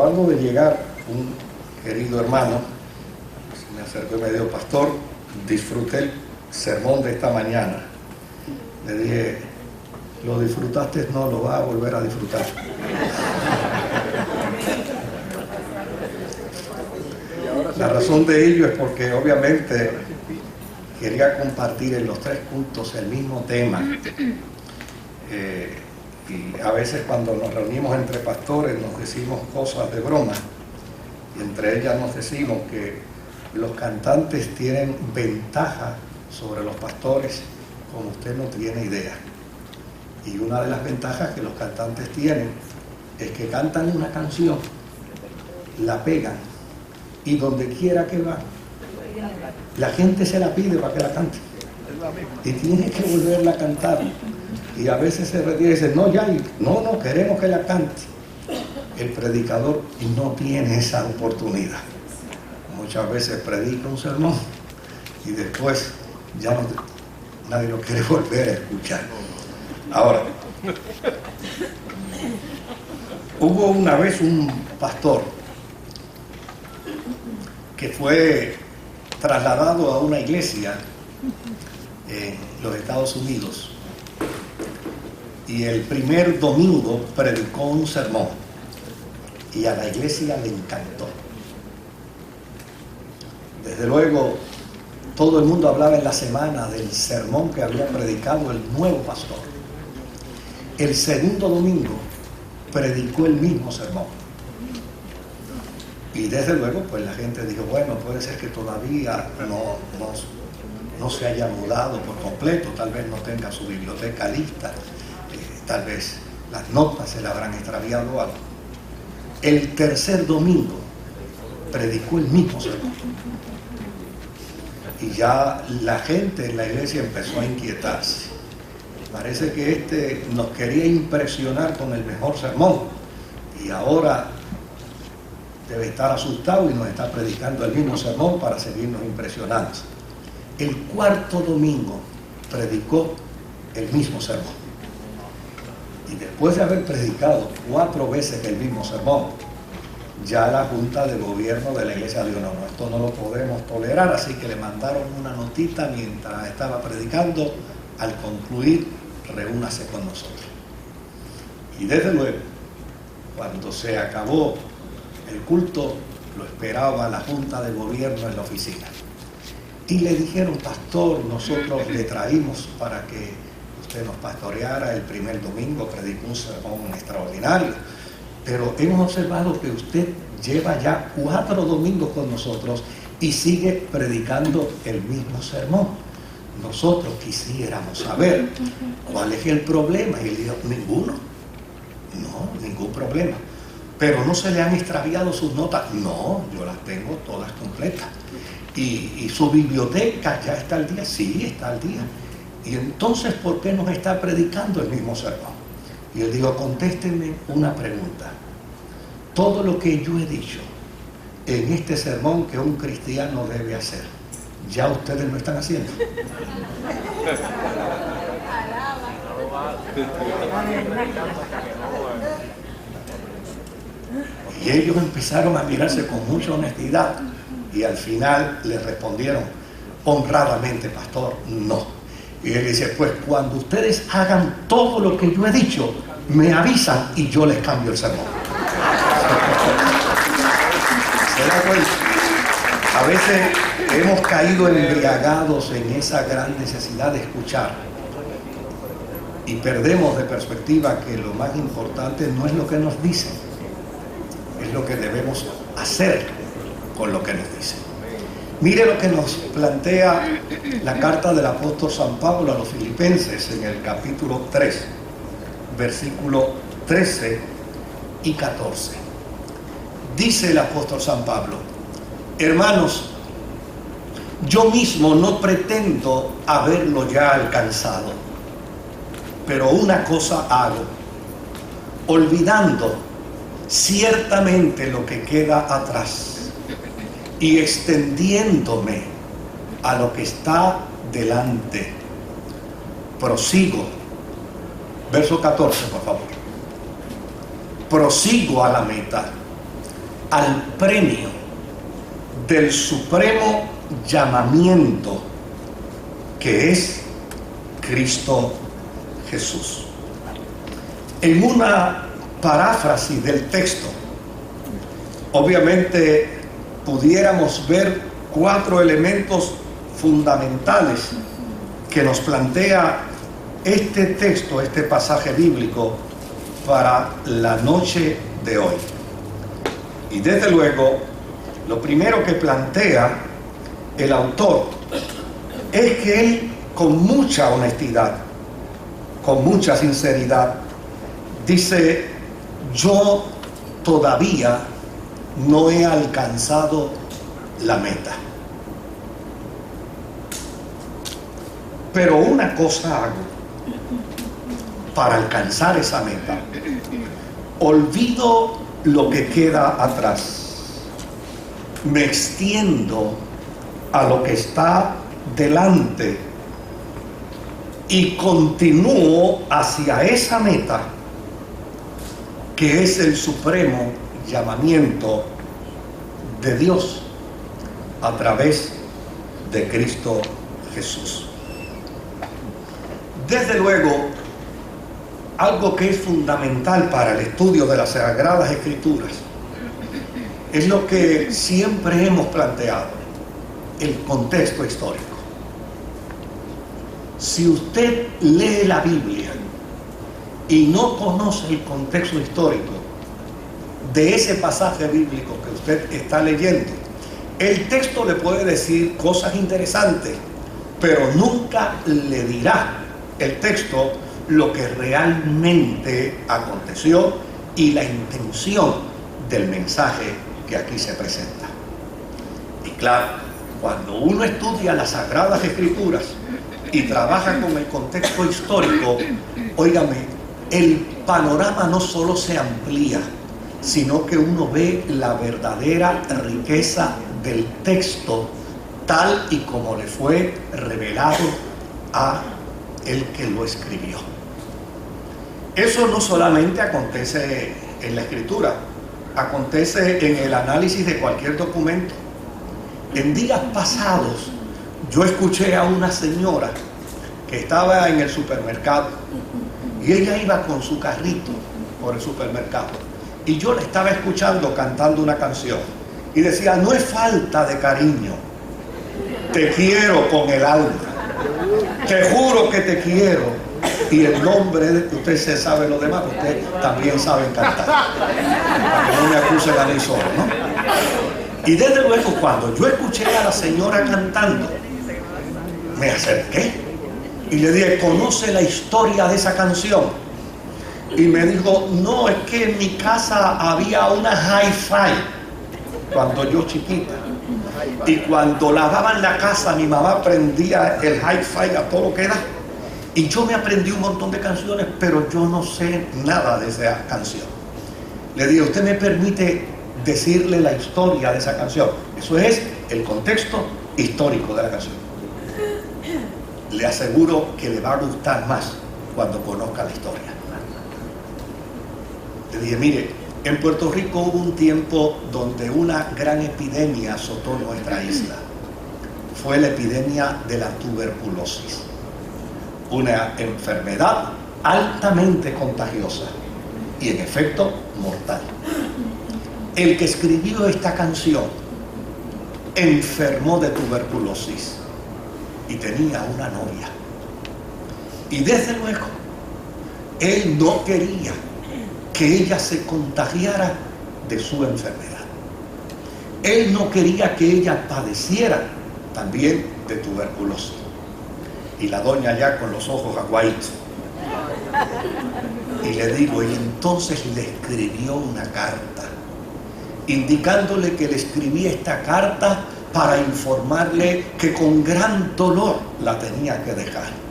acabando de llegar un querido hermano, se me acercó y me dijo: pastor, disfruté el sermón de esta mañana. Le dije: ¿lo disfrutaste? No, lo vas a volver a disfrutar. La razón de ello es porque obviamente quería compartir en los 3 puntos el mismo tema. Y a veces cuando nos reunimos entre pastores nos decimos cosas de broma, y entre ellas nos decimos que los cantantes tienen ventaja sobre los pastores como usted no tiene idea. Y una de las ventajas que los cantantes tienen es que cantan una canción, la pegan, y donde quiera que van, la gente se la pide para que la cante. Y tiene que volverla a cantar. Y a veces se retira y dice: no, ya, no, queremos que la cante. El predicador no tiene esa oportunidad. Muchas veces predica un sermón y después ya nadie lo quiere volver a escuchar. Ahora, hubo una vez un pastor que fue trasladado a una iglesia en los Estados Unidos, y el primer domingo predicó un sermón y a la iglesia le encantó. Desde luego, todo el mundo hablaba en la semana del sermón que había predicado el nuevo pastor. El segundo domingo predicó el mismo sermón. Y desde luego, pues la gente dijo: bueno, puede ser que todavía no se haya mudado por completo, tal vez no tenga su biblioteca lista, tal vez las notas se le habrán extraviado o algo. El tercer domingo predicó el mismo sermón. Y ya la gente en la iglesia empezó a inquietarse. Parece que nos quería impresionar con el mejor sermón, y ahora debe estar asustado y nos está predicando el mismo sermón para seguirnos impresionando. El cuarto domingo predicó el mismo sermón. Y después de haber predicado 4 veces el mismo sermón, ya la Junta de Gobierno de la iglesia dijo: no, esto no lo podemos tolerar, así que le mandaron una notita mientras estaba predicando: al concluir, reúnase con nosotros. Y desde luego, cuando se acabó el culto, lo esperaba la Junta de Gobierno en la oficina. Y le dijeron: pastor, nosotros le traímos para que usted nos pastoreara el primer domingo, predicó un sermón extraordinario, pero hemos observado que usted lleva ya 4 domingos con nosotros y sigue predicando el mismo sermón. Nosotros quisiéramos saber cuál es el problema. Y él dijo: ninguno. No, ningún problema. Pero no se le han extraviado sus notas. No, yo las tengo todas completas. ¿Y su biblioteca ya está al día? Sí, está al día. Y entonces, ¿por qué nos está predicando el mismo sermón? Y yo digo: contéstenme una pregunta. Todo lo que yo he dicho en este sermón que un cristiano debe hacer, ¿ya ustedes lo están haciendo? Y ellos empezaron a mirarse con mucha honestidad, y al final le respondieron honradamente: pastor, no. Y él dice: pues cuando ustedes hagan todo lo que yo he dicho, me avisan y yo les cambio el sermón. ¿Se da cuenta? A veces hemos caído embriagados en esa gran necesidad de escuchar y perdemos de perspectiva que lo más importante no es lo que nos dicen, es lo que debemos hacer con lo que nos dicen. Mire lo que nos plantea la carta del apóstol San Pablo a los Filipenses en el capítulo 3, versículo 13 y 14. Dice el apóstol San Pablo: hermanos, yo mismo no pretendo haberlo ya alcanzado, pero una cosa hago, olvidando ciertamente lo que queda atrás y extendiéndome a lo que está delante, prosigo. Verso 14, por favor. Prosigo a la meta, al premio del supremo llamamiento que es Cristo Jesús. En una paráfrasis del texto, obviamente pudiéramos ver 4 elementos fundamentales que nos plantea este texto, este pasaje bíblico para la noche de hoy. Y desde luego, lo primero que plantea el autor es que él, con mucha honestidad, con mucha sinceridad, dice: yo todavía no he alcanzado la meta. Pero una cosa hago para alcanzar esa meta: olvido lo que queda atrás, me extiendo a lo que está delante y continúo hacia esa meta, que es el supremo llamamiento de Dios a través de Cristo Jesús. Desde luego, algo que es fundamental para el estudio de las Sagradas Escrituras es lo que siempre hemos planteado: el contexto histórico. Si usted lee la Biblia y no conoce el contexto histórico de ese pasaje bíblico que usted está leyendo, el texto le puede decir cosas interesantes, pero nunca le dirá el texto lo que realmente aconteció y la intención del mensaje que aquí se presenta. Y claro, cuando uno estudia las Sagradas Escrituras y trabaja con el contexto histórico, óigame, el panorama no solo se amplía, sino que uno ve la verdadera riqueza del texto tal y como le fue revelado a el que lo escribió. Eso no solamente acontece en la Escritura, acontece en el análisis de cualquier documento. En días pasados yo escuché a una señora que estaba en el supermercado y ella iba con su carrito por el supermercado y yo la estaba escuchando cantando una canción y decía: no es falta de cariño, te quiero con el alma, te juro que te quiero, y el nombre de usted se sabe lo demás, usted también sabe cantar, para que no me acusen a mí solo, ¿no? Y desde luego, cuando yo escuché a la señora cantando, me acerqué y le dije: ¿conoce la historia de esa canción? Y me dijo: no, es que en mi casa había una hi-fi cuando yo chiquita, y cuando lavaban la casa mi mamá prendía el hi-fi a todo lo que da, y yo me aprendí un montón de canciones, pero yo no sé nada de esa canción. Le dije: ¿usted me permite decirle la historia de esa canción? Eso es el contexto histórico de la canción. Le aseguro que le va a gustar más cuando conozca la historia. Le dije: mire, en Puerto Rico hubo un tiempo donde una gran epidemia azotó nuestra isla. Fue la epidemia de la tuberculosis, una enfermedad altamente contagiosa y en efecto mortal. El que escribió esta canción enfermó de tuberculosis y tenía una novia, y desde luego él no quería que ella se contagiara de su enfermedad. Él no quería que ella padeciera también de tuberculosis. Y la doña ya con los ojos aguaditos. Y le digo, y entonces le escribió una carta, indicándole que le escribía esta carta para informarle que con gran dolor la tenía que dejar.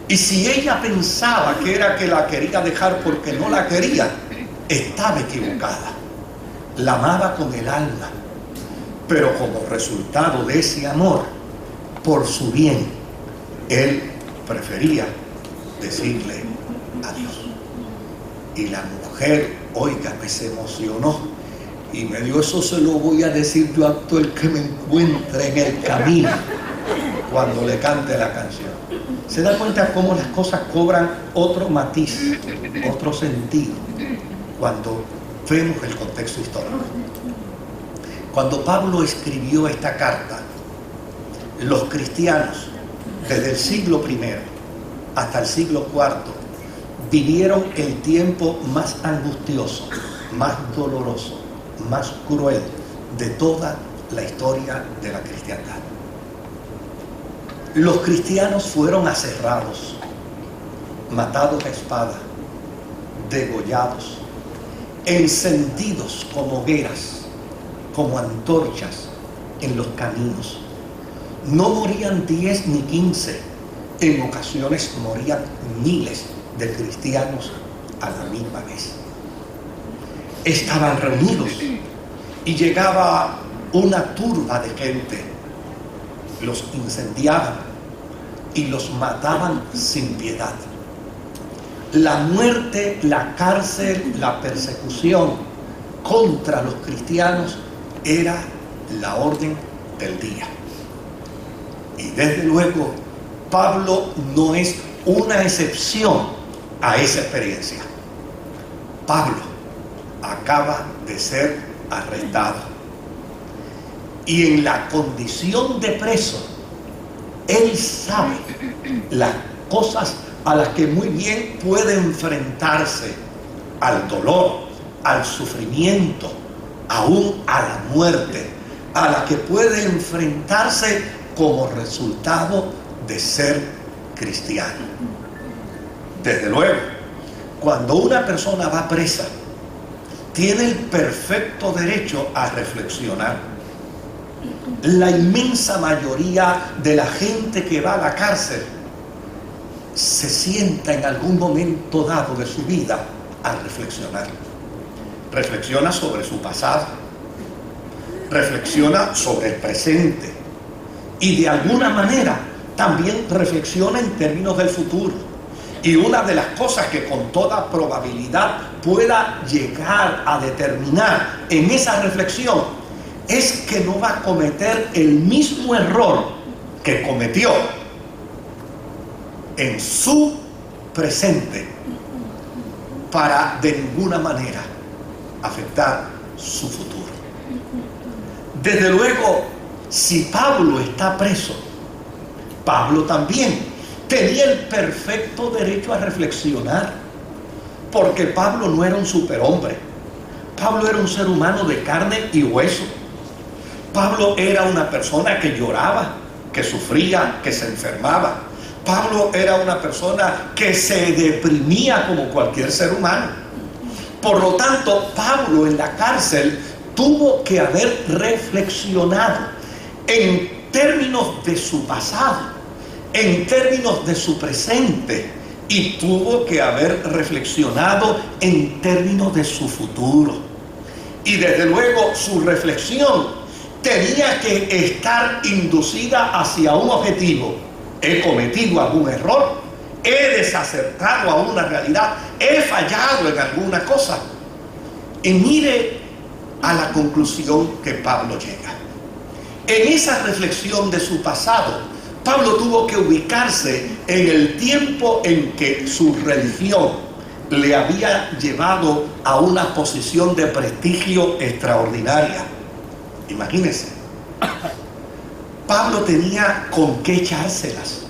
Y si ella pensaba que era que la quería dejar porque no la quería, estaba equivocada. La amaba con el alma, pero como resultado de ese amor, por su bien, él prefería decirle adiós. Y la mujer, óigame, se emocionó Y me dio: eso se lo voy a decir yo a todo el que me encuentre en el camino cuando le cante la canción. ¿Se da cuenta cómo las cosas cobran otro matiz, otro sentido, cuando vemos el contexto histórico? Cuando Pablo escribió esta carta, los cristianos, desde el siglo I hasta el siglo IV, vivieron el tiempo más angustioso, más doloroso, más cruel de toda la historia de la cristiandad. Los cristianos fueron aserrados, matados a espada, degollados, encendidos como hogueras, como antorchas en los caminos. No morían 10 ni 15, en ocasiones morían miles de cristianos a la misma vez. Estaban reunidos y llegaba una turba de gente, los incendiaban y los mataban sin piedad. La muerte, la cárcel, la persecución contra los cristianos era la orden del día. Y desde luego, Pablo no es una excepción a esa experiencia. Pablo acaba de ser arrestado. Y en la condición de preso, él sabe las cosas a las que muy bien puede enfrentarse: al dolor, al sufrimiento, aún a la muerte, a la que puede enfrentarse como resultado de ser cristiano. Desde luego, cuando una persona va presa, tiene el perfecto derecho a reflexionar. La inmensa mayoría de la gente que va a la cárcel se sienta en algún momento dado de su vida a reflexionar. Reflexiona sobre su pasado, reflexiona sobre el presente y de alguna manera también reflexiona en términos del futuro. Y una de las cosas que con toda probabilidad pueda llegar a determinar en esa reflexión es que no va a cometer el mismo error que cometió en su presente para de ninguna manera afectar su futuro. Desde luego, si Pablo está preso, Pablo también tenía el perfecto derecho a reflexionar, porque Pablo no era un superhombre. Pablo era un ser humano de carne y hueso. Pablo era una persona que lloraba, que sufría, que se enfermaba. Pablo era una persona que se deprimía como cualquier ser humano. Por lo tanto, Pablo en la cárcel tuvo que haber reflexionado en términos de su pasado, en términos de su presente, y tuvo que haber reflexionado en términos de su futuro. Y desde luego su reflexión tenía que estar inducida hacia un objetivo. He cometido algún error, he desacertado a una realidad, he fallado en alguna cosa. Y mire a la conclusión que Pablo llega. En esa reflexión de su pasado, Pablo tuvo que ubicarse en el tiempo en que su religión le había llevado a una posición de prestigio extraordinaria. Imagínense, Pablo tenía con qué echárselas.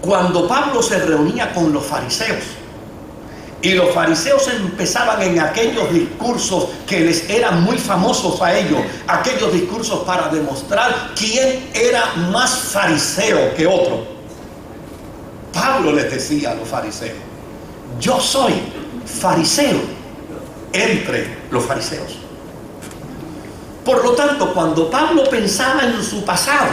Cuando Pablo se reunía con los fariseos, y los fariseos empezaban en aquellos discursos que les eran muy famosos a ellos, aquellos discursos para demostrar quién era más fariseo que otro. Pablo les decía a los fariseos: yo soy fariseo entre los fariseos. Por lo tanto, cuando Pablo pensaba en su pasado,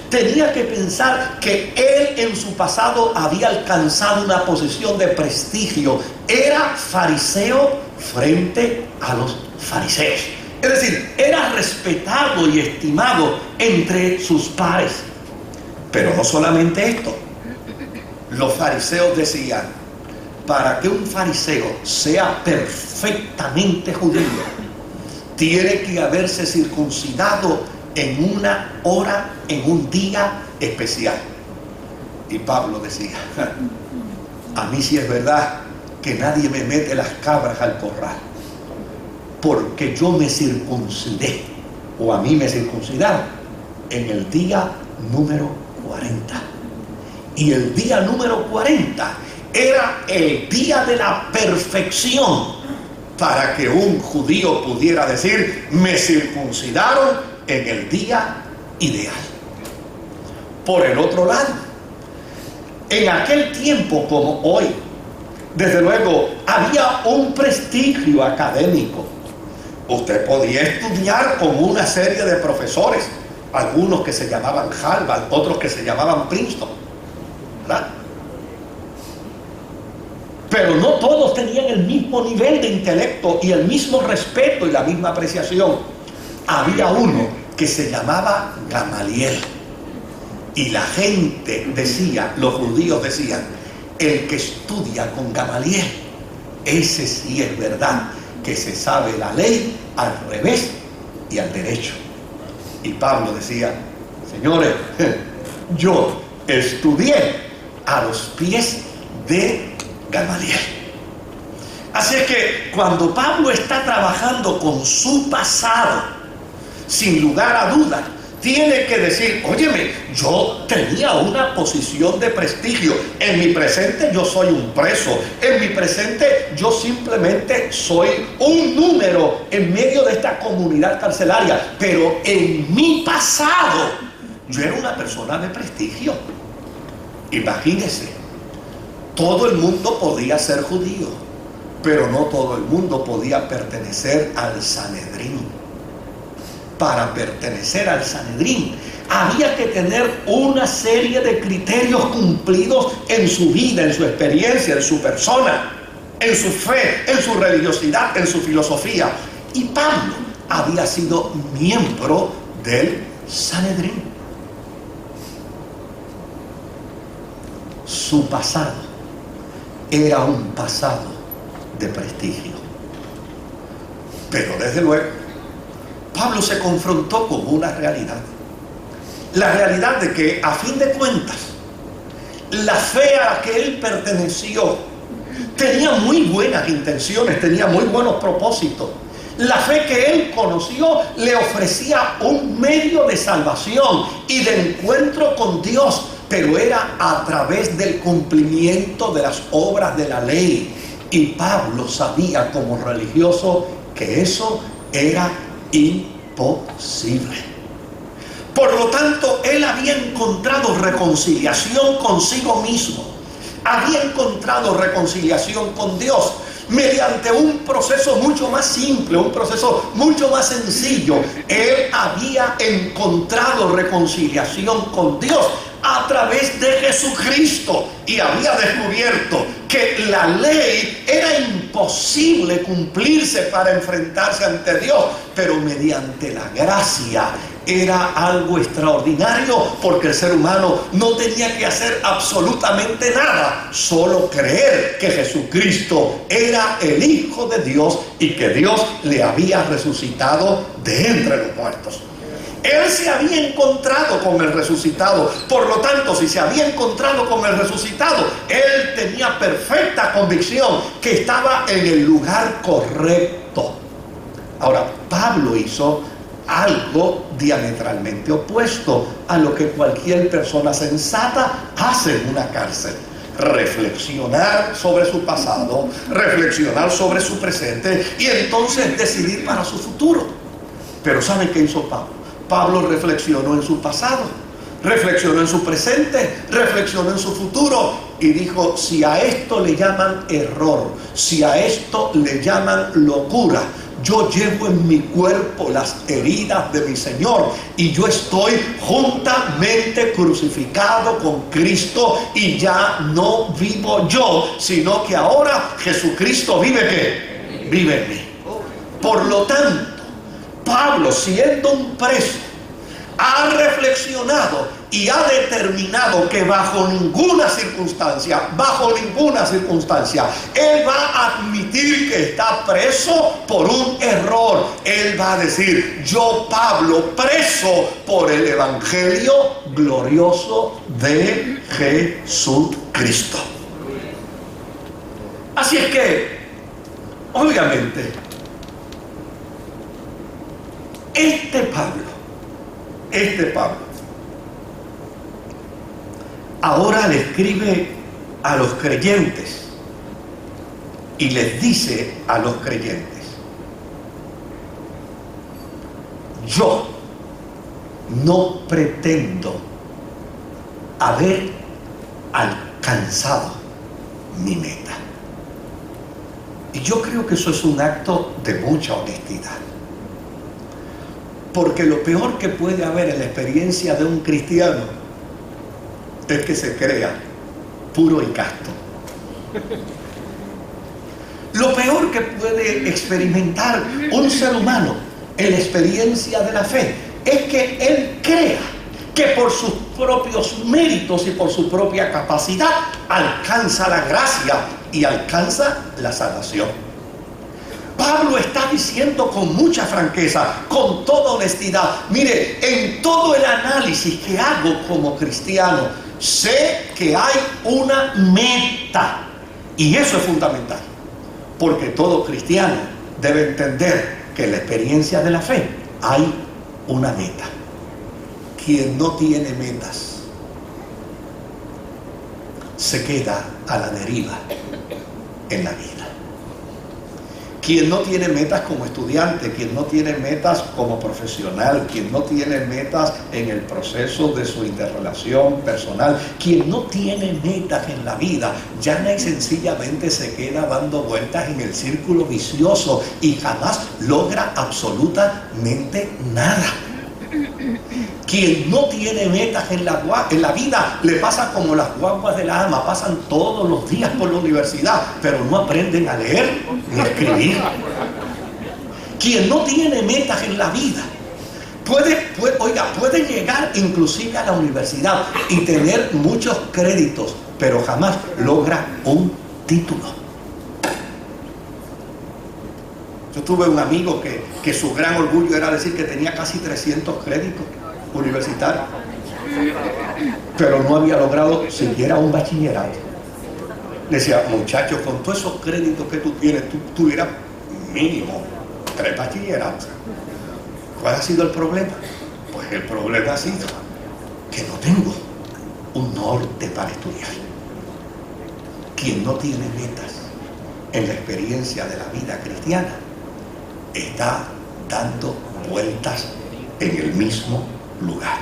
tenía que pensar que él en su pasado había alcanzado una posición de prestigio. Era fariseo frente a los fariseos. Es decir, era respetado y estimado entre sus pares. Pero no solamente esto. Los fariseos decían: para que un fariseo sea perfectamente judío, tiene que haberse circuncidado en una hora, en un día especial. Y Pablo decía, a mí sí es verdad que nadie me mete las cabras al corral, porque yo me circuncidé, o a mí me circuncidaron, en el día número 40. Y el día número 40 era el día de la perfección, para que un judío pudiera decir, me circuncidaron en el día ideal. Por el otro lado, en aquel tiempo como hoy, desde luego, había un prestigio académico. Usted podía estudiar con una serie de profesores, algunos que se llamaban Harvard, otros que se llamaban Princeton, ¿verdad? Pero no todos tenían el mismo nivel de intelecto y el mismo respeto y la misma apreciación. Había uno que se llamaba Gamaliel. Y la gente decía, los judíos decían, el que estudia con Gamaliel, ese sí es verdad, que se sabe la ley al revés y al derecho. Y Pablo decía, señores, yo estudié a los pies de Gamaliel. Así es que cuando Pablo está trabajando con su pasado, sin lugar a dudas, tiene que decir, óyeme, yo tenía una posición de prestigio. En mi presente yo soy un preso. En mi presente yo simplemente soy un número en medio de esta comunidad carcelaria. Pero en mi pasado yo era una persona de prestigio. Imagínese, todo el mundo podía ser judío, pero no todo el mundo podía pertenecer al Sanedrín. Para pertenecer al Sanedrín había que tener una serie de criterios cumplidos en su vida, en su experiencia, en su persona, en su fe, en su religiosidad, en su filosofía. Y Pablo había sido miembro del Sanedrín. Su pasado era un pasado de prestigio. Pero desde luego, Pablo se confrontó con una realidad. La realidad de que, a fin de cuentas, la fe a la que él perteneció tenía muy buenas intenciones, tenía muy buenos propósitos. La fe que él conoció le ofrecía un medio de salvación y de encuentro con Dios, pero era a través del cumplimiento de las obras de la ley. Y Pablo sabía como religioso que eso era imposible. Por lo tanto, él había encontrado reconciliación consigo mismo, había encontrado reconciliación con Dios mediante un proceso mucho más simple, un proceso mucho más sencillo. Él había encontrado reconciliación con Dios a través de Jesucristo y había descubierto que la ley era imposible cumplirse para enfrentarse ante Dios, pero mediante la gracia era algo extraordinario, porque el ser humano no tenía que hacer absolutamente nada, solo creer que Jesucristo era el Hijo de Dios y que Dios le había resucitado de entre los muertos. Él se había encontrado con el resucitado. Por lo tanto, si se había encontrado con el resucitado, él tenía perfecta convicción que estaba en el lugar correcto. Ahora, Pablo hizo algo diametralmente opuesto a lo que cualquier persona sensata hace en una cárcel: reflexionar sobre su pasado, reflexionar sobre su presente y entonces decidir para su futuro. Pero ¿saben qué hizo Pablo? Pablo reflexionó en su pasado, reflexionó en su presente, reflexionó en su futuro y dijo: si a esto le llaman error, si a esto le llaman locura, yo llevo en mi cuerpo las heridas de mi Señor y yo estoy juntamente crucificado con Cristo y ya no vivo yo, sino que ahora Jesucristo vive ¿qué? Vive en mí. Por lo tanto, Pablo, siendo un preso, ha reflexionado y ha determinado que bajo ninguna circunstancia, Él va a admitir que está preso por un error. Él va a decir: yo, Pablo, preso por el Evangelio glorioso de Jesucristo. Así es que, obviamente, este Pablo, ahora le escribe a los creyentes y les dice a los creyentes: yo no pretendo haber alcanzado mi meta. Y yo creo que eso es un acto de mucha honestidad. Porque lo peor que puede haber en la experiencia de un cristiano es que se crea puro y casto. Lo peor que puede experimentar un ser humano en la experiencia de la fe es que él crea que por sus propios méritos y por su propia capacidad alcanza la gracia y alcanza la salvación. Pablo está diciendo con mucha franqueza, con toda honestidad: mire, en todo el análisis que hago como cristiano, sé que hay una meta, y eso es fundamental, porque todo cristiano debe entender que en la experiencia de la fe hay una meta. Quien no tiene metas se queda a la deriva en la vida. Quien no tiene metas como estudiante, quien no tiene metas como profesional, quien no tiene metas en el proceso de su interrelación personal, quien no tiene metas en la vida, llana y sencillamente se queda dando vueltas en el círculo vicioso y jamás logra absolutamente nada. Quien no tiene metas en la vida le pasa como las guaguas de la ama: pasan todos los días por la universidad, pero no aprenden a leer ni a escribir. Quien no tiene metas en la vida puede llegar inclusive a la universidad y tener muchos créditos, pero jamás logra un título. Yo tuve un amigo que su gran orgullo era decir que tenía casi 300 créditos universitarios, pero no había logrado siquiera un bachillerato. Le decía: muchachos, con todos esos créditos que tú tienes, tú tuvieras mínimo 3 bachilleratos. ¿Cuál ha sido el problema? Pues el problema ha sido que no tengo un norte para estudiar. Quien no tiene metas en la experiencia de la vida cristiana está dando vueltas en el mismo lugar.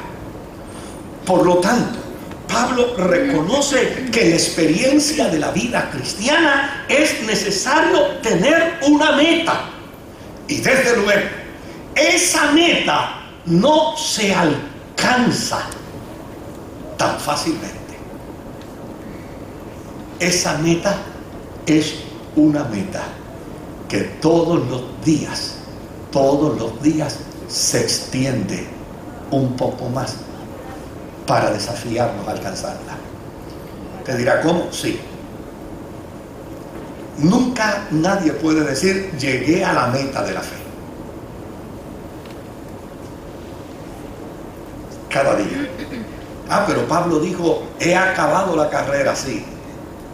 Por lo tanto, Pablo reconoce que en la experiencia de la vida cristiana es necesario tener una meta. Y desde luego, esa meta no se alcanza tan fácilmente. Esa meta es una meta que todos los días se extiende un poco más para desafiarnos a alcanzarla. Te dirá: ¿cómo? Sí. Nunca nadie puede decir: llegué a la meta de la fe. Cada día. Pero Pablo dijo: he acabado la carrera, sí,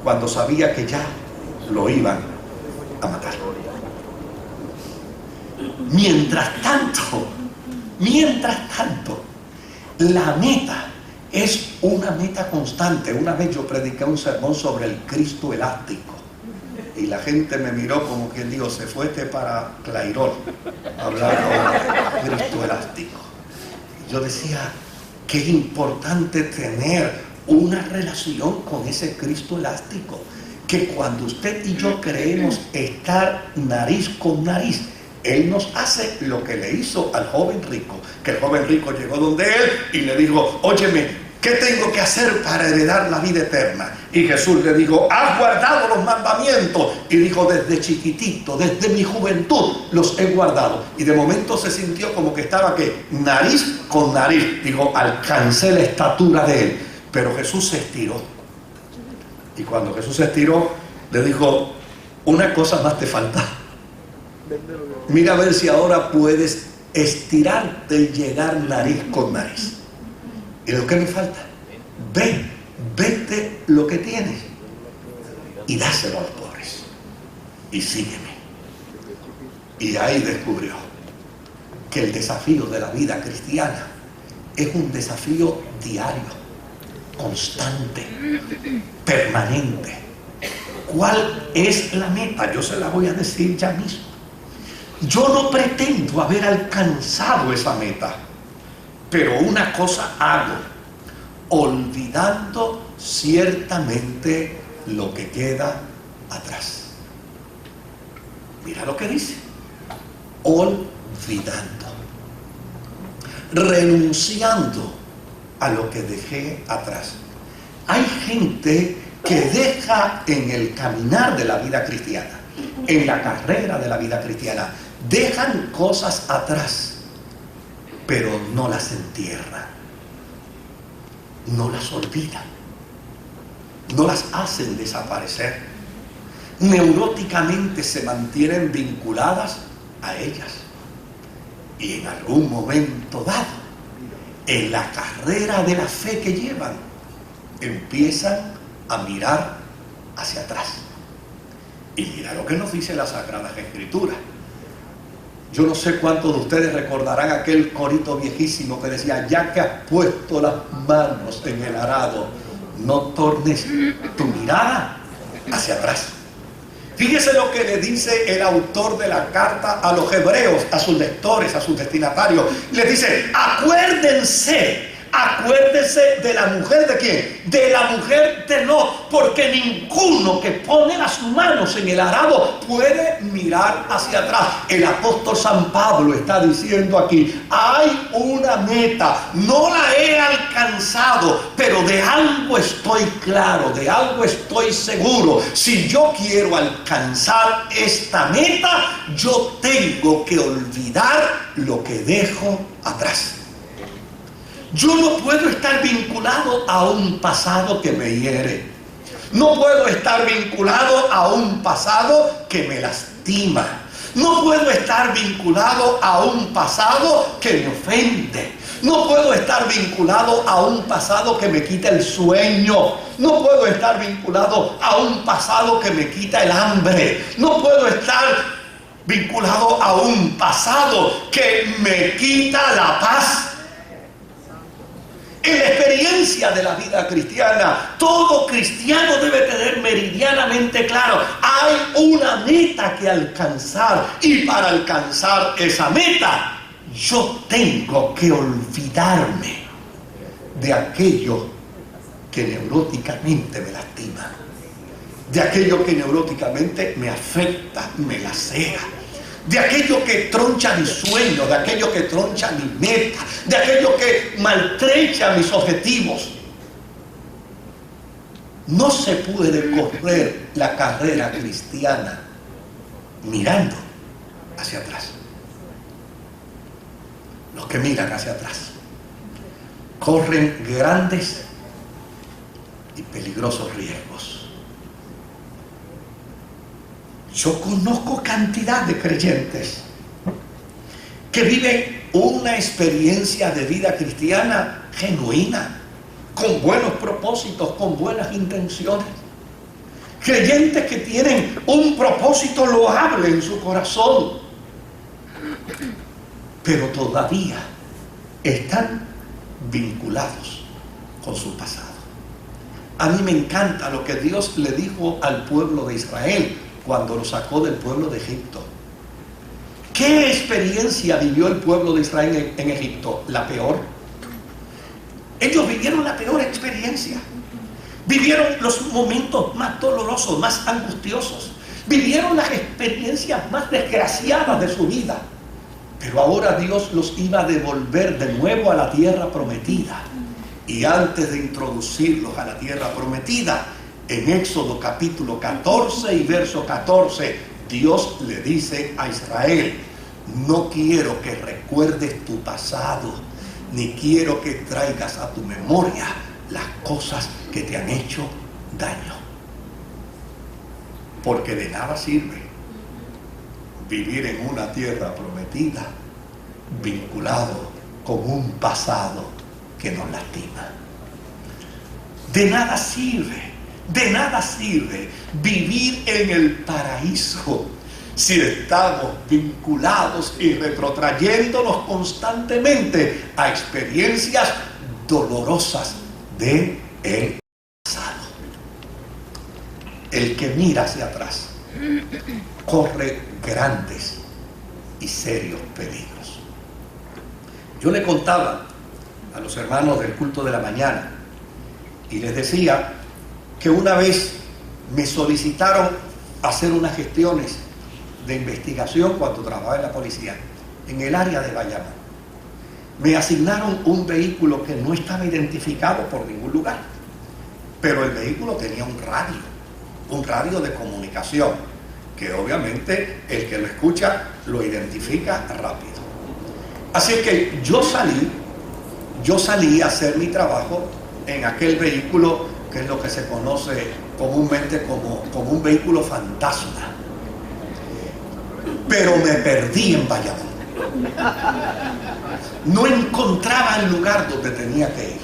cuando sabía que ya lo iban a matar. Mientras tanto, la meta es una meta constante. Una vez yo prediqué un sermón sobre el Cristo elástico y la gente me miró como quien dijo: se fue para Clairol a hablar de Cristo elástico. Yo decía que es importante tener una relación con ese Cristo elástico, que cuando usted y yo creemos estar nariz con nariz, Él nos hace lo que le hizo al joven rico, que el joven rico llegó donde él y le dijo: óyeme, ¿Qué tengo que hacer para heredar la vida eterna? Y Jesús le dijo, has guardado los mandamientos. Y dijo, desde chiquitito, desde mi juventud, los he guardado. Y de momento se sintió como que estaba, ¿qué? Nariz con nariz. Digo, alcancé la estatura de él. Pero Jesús se estiró. Y cuando Jesús se estiró, le dijo, una cosa más te falta. Mira a ver si ahora puedes estirarte y llegar nariz con nariz. ¿Y lo que me falta? Vete lo que tienes y dáselo a los pobres y sígueme. Y ahí descubrió que el desafío de la vida cristiana es un desafío diario, constante, permanente. ¿Cuál es la meta? Yo se la voy a decir ya mismo. Yo no pretendo haber alcanzado esa meta, pero una cosa hago, olvidando ciertamente lo que queda atrás. Mira lo que dice, olvidando, renunciando a lo que dejé atrás. Hay gente que deja en el caminar de la vida cristiana, en la carrera de la vida cristiana, dejan cosas atrás, pero no las entierran, no las olvidan, no las hacen desaparecer. Neuróticamente se mantienen vinculadas a ellas. Y en algún momento dado, en la carrera de la fe que llevan, empiezan a mirar hacia atrás. Y mira lo que nos dice las Sagradas Escrituras. Yo no sé cuántos de ustedes recordarán aquel corito viejísimo que decía, ya que has puesto las manos en el arado, no tornes tu mirada hacia atrás. Fíjese lo que le dice el autor de la carta a los hebreos, a sus lectores, a sus destinatarios. Les dice, acuérdense de la mujer de quién, de la mujer de Lot, porque ninguno que pone las manos en el arado puede mirar hacia atrás. El apóstol San Pablo está diciendo aquí, hay una meta, no la he alcanzado, pero de algo estoy claro, de algo estoy seguro. Si yo quiero alcanzar esta meta, yo tengo que olvidar lo que dejo atrás. Yo no puedo estar vinculado a un pasado que me hiere. No puedo estar vinculado a un pasado que me lastima. No puedo estar vinculado a un pasado que me ofende. No puedo estar vinculado a un pasado que me quita el sueño. No puedo estar vinculado a un pasado que me quita el hambre. No puedo estar vinculado a un pasado que me quita la paz. En la experiencia de la vida cristiana, todo cristiano debe tener meridianamente claro, hay una meta que alcanzar, y para alcanzar esa meta, yo tengo que olvidarme de aquello que neuróticamente me lastima, de aquello que neuróticamente me afecta, me lacera, de aquello que troncha mis sueños, de aquello que troncha mi meta, de aquello que maltrecha mis objetivos. No se puede correr la carrera cristiana mirando hacia atrás. Los que miran hacia atrás corren grandes y peligrosos riesgos. Yo conozco cantidad de creyentes que viven una experiencia de vida cristiana genuina, con buenos propósitos, con buenas intenciones. Creyentes que tienen un propósito loable en su corazón, pero todavía están vinculados con su pasado. A mí me encanta lo que Dios le dijo al pueblo de Israel cuando lo sacó del pueblo de Egipto. ¿Qué experiencia vivió el pueblo de Israel en Egipto? La peor. Ellos vivieron la peor experiencia. Vivieron los momentos más dolorosos, más angustiosos. Vivieron las experiencias más desgraciadas de su vida. Pero ahora Dios los iba a devolver de nuevo a la tierra prometida. Y antes de introducirlos a la tierra prometida, en Éxodo capítulo 14 y verso 14, Dios le dice a Israel: no quiero que recuerdes tu pasado, ni quiero que traigas a tu memoria las cosas que te han hecho daño. Porque de nada sirve vivir en una tierra prometida vinculado con un pasado que nos lastima. De nada sirve vivir en el paraíso si estamos vinculados y retrotrayéndonos constantemente a experiencias dolorosas del pasado. El que mira hacia atrás corre grandes y serios peligros. Yo le contaba a los hermanos del culto de la mañana y les decía que una vez me solicitaron hacer unas gestiones de investigación cuando trabajaba en la policía en el área de Bayamón. Me asignaron un vehículo que no estaba identificado por ningún lugar, pero el vehículo tenía un radio de comunicación que obviamente el que lo escucha lo identifica rápido. Así que yo salí a hacer mi trabajo en aquel vehículo que es lo que se conoce comúnmente como un vehículo fantasma. Pero me perdí en Bayamón. No encontraba el lugar donde tenía que ir.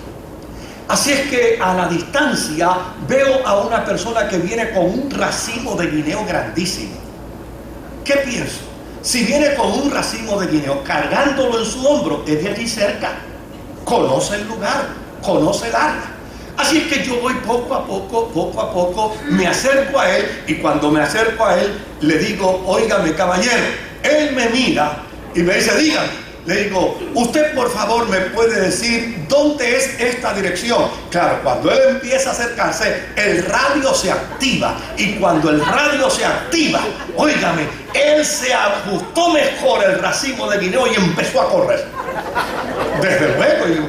Así es que a la distancia veo a una persona que viene con un racimo de guineo grandísimo. ¿Qué pienso? Si viene con un racimo de guineo cargándolo en su hombro, es de allí cerca. Conoce el lugar, conoce el área. Así es que yo voy poco a poco, me acerco a él, y cuando me acerco a él, le digo: óigame, caballero. Él me mira y me dice: dígame. Le digo: usted por favor me puede decir dónde es esta dirección. Claro, cuando él empieza a acercarse, el radio se activa, y cuando el radio se activa, óigame, él se ajustó mejor el racimo de guineo y empezó a correr. Desde luego, y digo: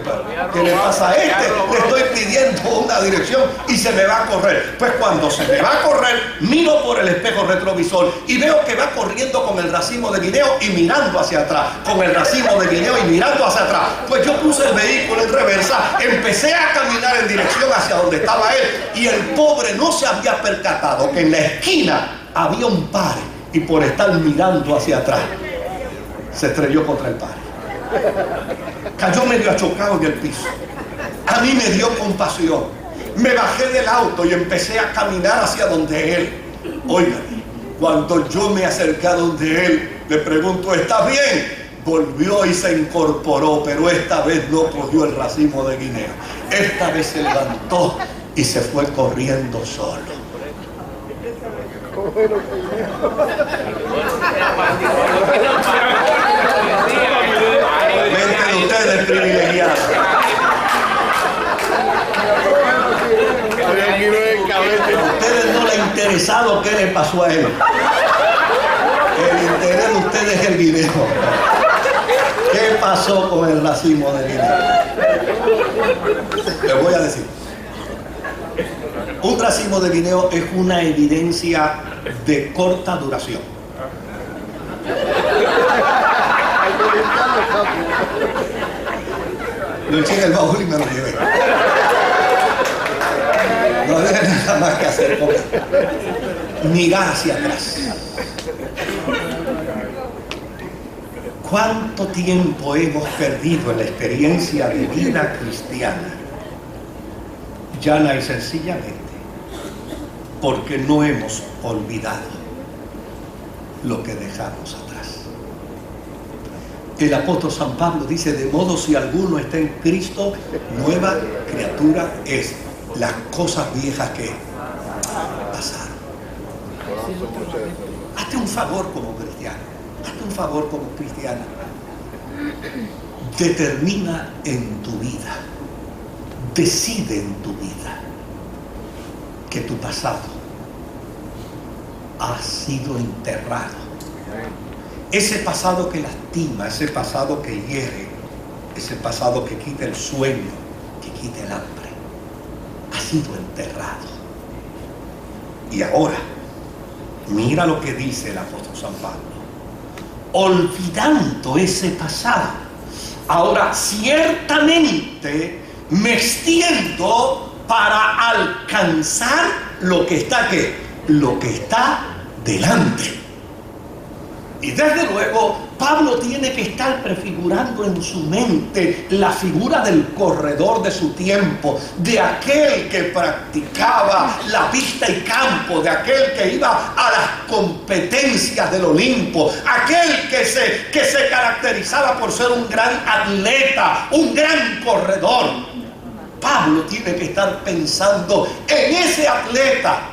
¿qué le pasa a este? Le estoy pidiendo una dirección y se me va a correr. Pues cuando se me va a correr, miro por el espejo retrovisor y veo que va corriendo con el racimo de guineo y mirando hacia atrás, con el racimo de guineo y mirando hacia atrás. Pues yo puse el vehículo en reversa, empecé a caminar en dirección hacia donde estaba él, y el pobre no se había percatado que en la esquina había un pare, y por estar mirando hacia atrás se estrelló contra el pare. Cayó medio achocado en el piso. A mí me dio compasión. Me bajé del auto y empecé a caminar hacia donde él. Óigame, cuando yo me acerqué a donde él, le pregunto: ¿estás bien? Volvió y se incorporó, pero esta vez no cogió el racimo de guineo. Esta vez se levantó y se fue corriendo solo. Ven ustedes privilegiados. A ustedes no les ha interesado qué le pasó a él. El interés de ustedes es el guineo. ¿Qué pasó con el racimo de guineo? Les voy a decir. Un racimo de guineo es una evidencia de corta duración. Lo eché en el baúl y me lo llevé. No había nada más que hacer con él. Mirar hacia atrás. ¿Cuánto tiempo hemos perdido en la experiencia de vida cristiana? Llana y sencillamente porque no hemos olvidado lo que dejamos atrás. El apóstol San Pablo dice: de modo, si alguno está en Cristo, nueva criatura es. Las cosas viejas que pasaron. Hazte un favor como cristiano. Hazte un favor como cristiana. Determina en tu vida, decide en tu vida que tu pasado ha sido enterrado. Ese pasado que lastima, ese pasado que hiere, ese pasado que quita el sueño, que quite el hambre. Ha sido enterrado. Y ahora, mira lo que dice el apóstol San Pablo. Olvidando ese pasado, ahora ciertamente me extiendo para alcanzar lo que está ¿qué? Lo que está delante. Y desde luego Pablo tiene que estar prefigurando en su mente la figura del corredor de su tiempo, de aquel que practicaba la pista y campo, de aquel que iba a las competencias del Olimpo, aquel que se caracterizaba por ser un gran atleta, un gran corredor. Pablo tiene que estar pensando en ese atleta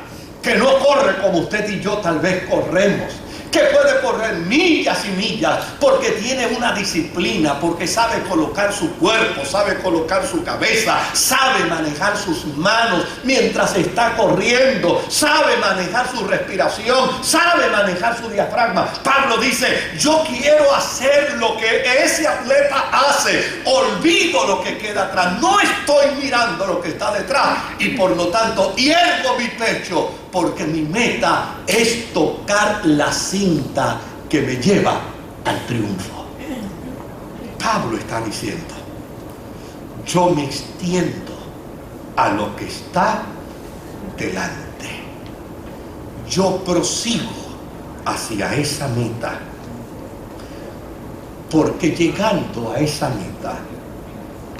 que no corre como usted y yo tal vez corremos, que puede correr millas y millas porque tiene una disciplina, porque sabe colocar su cuerpo, sabe colocar su cabeza, sabe manejar sus manos mientras está corriendo, sabe manejar su respiración, sabe manejar su diafragma. Pablo dice, yo quiero hacer lo que ese atleta hace, olvido lo que queda atrás, no estoy mirando lo que está detrás y por lo tanto hiergo mi pecho, porque mi meta es tocar la cinta que me lleva al triunfo. Pablo está diciendo, yo me extiendo a lo que está delante. Yo prosigo hacia esa meta, porque llegando a esa meta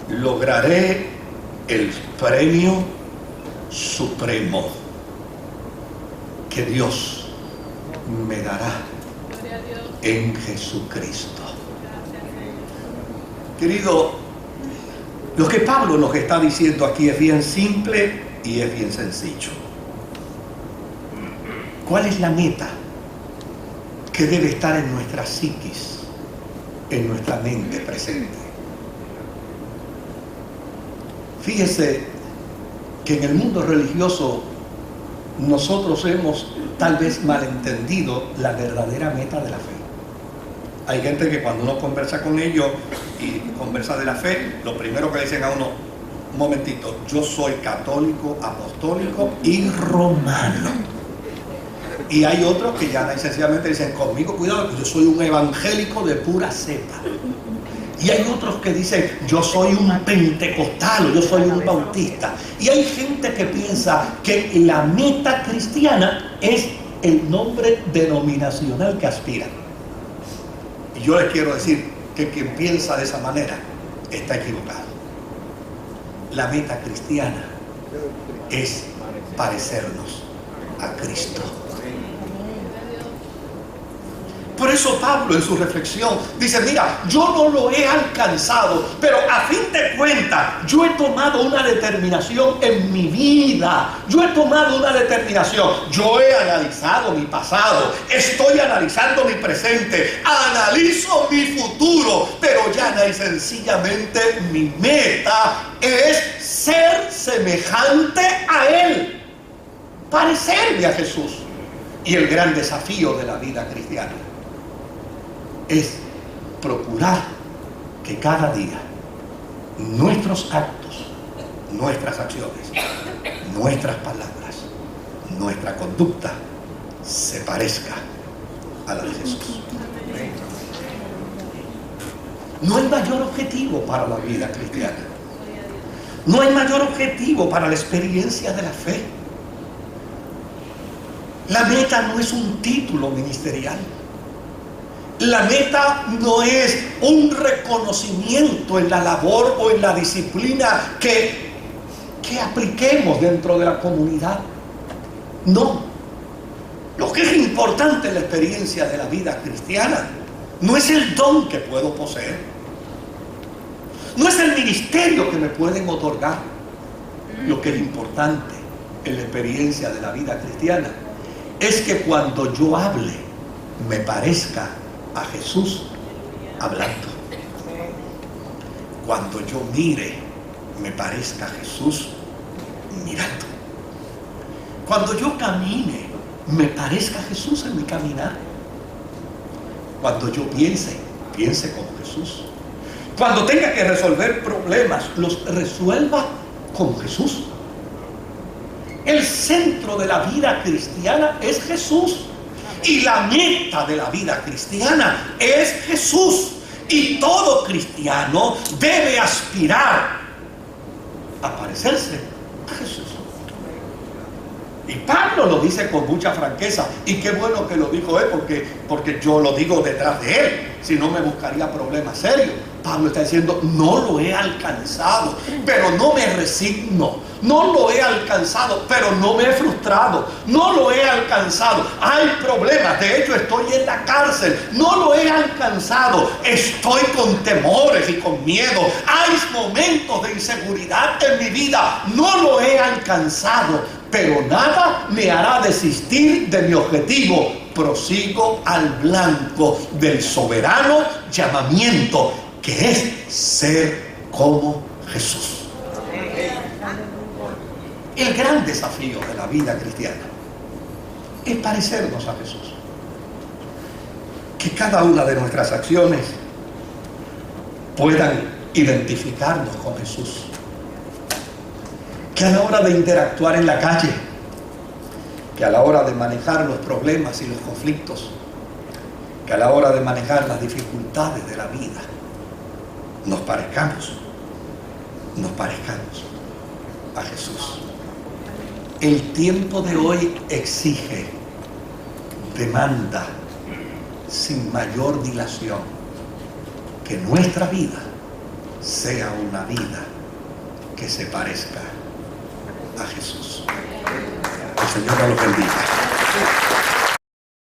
lograré el premio supremo que Dios me dará en Jesucristo. Querido, lo que Pablo nos está diciendo aquí es bien simple y es bien sencillo. ¿Cuál es la meta que debe estar en nuestra psiquis, en nuestra mente presente? Fíjese que en el mundo religioso nosotros hemos tal vez malentendido la verdadera meta de la fe. Hay gente que cuando uno conversa con ellos y conversa de la fe, lo primero que le dicen a uno, un momentito, yo soy católico, apostólico y romano. Y hay otros que ya sencillamente dicen, conmigo cuidado, que yo soy un evangélico de pura cepa. Y hay otros que dicen, yo soy un pentecostal, yo soy un bautista. Y hay gente que piensa que la meta cristiana es el nombre denominacional que aspira. Y yo les quiero decir que quien piensa de esa manera está equivocado. La meta cristiana es parecernos a Cristo. Por eso Pablo en su reflexión dice, mira, yo no lo he alcanzado, pero a fin de cuentas yo he tomado una determinación en mi vida. Yo he tomado una determinación. Yo he analizado mi pasado, estoy analizando mi presente, analizo mi futuro, pero llana y sencillamente mi meta es ser semejante a Él, parecerme a Jesús. Y el gran desafío de la vida cristiana es procurar que cada día nuestros actos, nuestras acciones, nuestras palabras, nuestra conducta se parezca a la de Jesús. No hay mayor objetivo para la vida cristiana. No hay mayor objetivo para la experiencia de la fe. La meta no es un título ministerial. La meta no es un reconocimiento en la labor o en la disciplina que apliquemos dentro de la comunidad. No. Lo que es importante en la experiencia de la vida cristiana no es el don que puedo poseer. No es el ministerio que me pueden otorgar. Lo que es importante en la experiencia de la vida cristiana es que cuando yo hable me parezca a Jesús hablando. Cuando yo mire me parezca a Jesús mirando. Cuando yo camine me parezca a Jesús en mi caminar. Cuando yo piense como Jesús. Cuando tenga que resolver problemas, los resuelva como Jesús. El centro de la vida cristiana es Jesús. Y la meta de la vida cristiana es Jesús. Y todo cristiano debe aspirar a parecerse a Jesús. Y Pablo lo dice con mucha franqueza. Y qué bueno que lo dijo él, porque yo lo digo detrás de él. Si no, me buscaría problemas serios. Pablo está diciendo, no lo he alcanzado, pero no me resigno. No lo he alcanzado, pero no me he frustrado. No lo he alcanzado. Hay problemas. De hecho, estoy en la cárcel. No lo he alcanzado. Estoy con temores y con miedo. Hay momentos de inseguridad en mi vida. No lo he alcanzado, pero nada me hará desistir de mi objetivo. Prosigo al blanco del soberano llamamiento, que es ser como Jesús. El gran desafío de la vida cristiana es parecernos a Jesús. Que cada una de nuestras acciones puedan identificarnos con Jesús. Que a la hora de interactuar en la calle, que a la hora de manejar los problemas y los conflictos, que a la hora de manejar las dificultades de la vida, nos parezcamos a Jesús. El tiempo de hoy exige, demanda, sin mayor dilación, que nuestra vida sea una vida que se parezca a Jesús. El Señor nos lo bendiga.